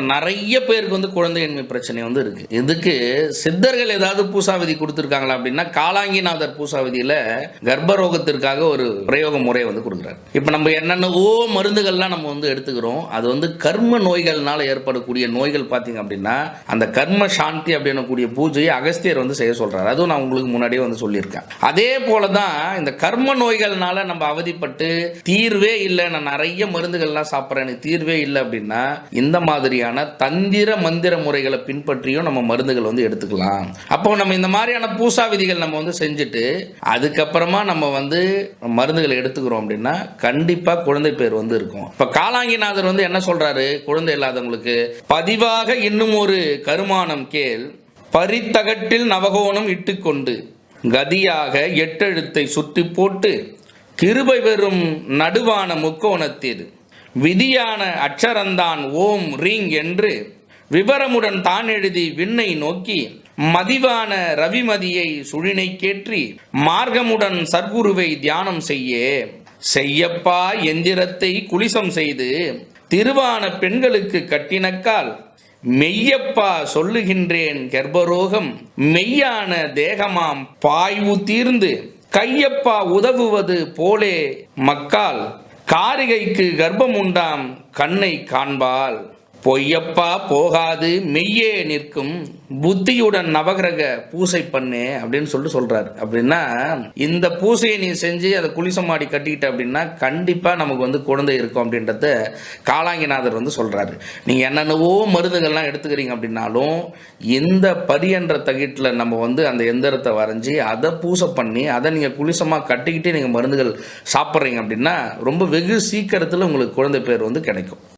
நிறைய பேருக்கு குழந்தையின்மை பிரச்சனை இருக்கு. இதுக்கு சித்தர்கள் ஏதாவது பூசாவிதி கொடுத்துருக்காங்களா அப்படின்னா, காலாங்கிநாதர் பூசாவிதியில கர்ப்பரோகத்திற்காக ஒரு பிரயோக முறை கொடுக்குறாரு. இப்போ நம்ம என்னென்னவோ மருந்துகள்லாம் நம்ம எடுத்துக்கிறோம். அது கர்ம நோய்கள்னால ஏற்படக்கூடிய நோய்கள் பார்த்தீங்க அப்படின்னா, அந்த கர்ம சாந்தி அப்படின்னக்கூடிய பூஜையை அகஸ்தியர் செய்ய சொல்றாரு. அதுவும் நான் உங்களுக்கு முன்னாடியே சொல்லியிருக்கேன். அதே போல தான் இந்த கர்ம நோய்கள்னால நம்ம அவதிப்பட்டு தீர்வே இல்லை, நான் நிறைய மருந்துகள்லாம் சாப்பிட்றேன், எனக்கு தீர்வே இல்லை அப்படின்னா, இந்த மாதிரியான தந்திர மந்திர முறைகளை பின்பற்றியும் நம்ம மருந்துகள் எடுத்துக்கலாம். அப்போ நம்ம இந்த மாதிரியான பூசா விதிகள் நம்ம செஞ்சுட்டு அதுக்கப்புறமா நம்ம மருந்துகளை எடுத்துக்கிறோம் அப்படின்னா கண்டிப்பா குழந்தை பேர் இருக்கும். இப்ப காலாங்கிநாதர் என்ன சொல்றாரு, குழந்தை இல்லாதவங்களுக்கு பதிவாக இன்னும் ஒரு கருமானம் கேள், பரித்தகட்டில் நவகோணம் இட்டுக்கொண்டு கதியாக எட்டெழுத்தை சுட்டி போட்டு கிருபை பெறும் நடுவான முக்கோணத்தில் விதியான அட்சரந்தான் ஓம் ரீங் என்று விவரமுடன் தான் எழுதி விண்ணை நோக்கி மதிவான ரவிமதியை சுழினை கேற்றி மார்க்கமுடன் சர்க்குருவை தியானம் செய்யப்பா எந்திரத்தை குளிசம் செய்து திருவான பெண்களுக்கு கட்டினக்கால் மெய்யப்பா சொல்லுகின்றேன் கர்ப்பரோகம் மெய்யான தேகமாம் பாய்வு தீர்ந்து கையப்பா உதவுவது போலே மக்கால் காரிகைக்கு கர்ப்பம் உண்டாம் கண்ணை காண்பால் பொய்யப்பா போகாது மெய்யே நிற்கும் புத்தியுடன் நவகிரக பூசை பண்ணு அப்படின்னு சொல்றாரு. அப்படின்னா இந்த பூசையை நீ செஞ்சு அதை குளிசமாடி கட்டிக்கிட்ட அப்படின்னா கண்டிப்பா நமக்கு குழந்தை இருக்கும் அப்படின்றத காலாங்கிநாதர் சொல்றாரு. நீங்க என்னென்னவோ மருந்துகள்லாம் எடுத்துக்கிறீங்க அப்படின்னாலும் இந்த பரியன்ற தகிட்டில் நம்ம அந்த எந்திரத்தை வரைஞ்சி அதை பூசை பண்ணி அதை நீங்க குளிசமா கட்டிக்கிட்டே நீங்க மருந்துகள் சாப்பிட்றீங்க அப்படின்னா ரொம்ப வெகு சீக்கிரத்தில் உங்களுக்கு குழந்தை பேர் கிடைக்கும்.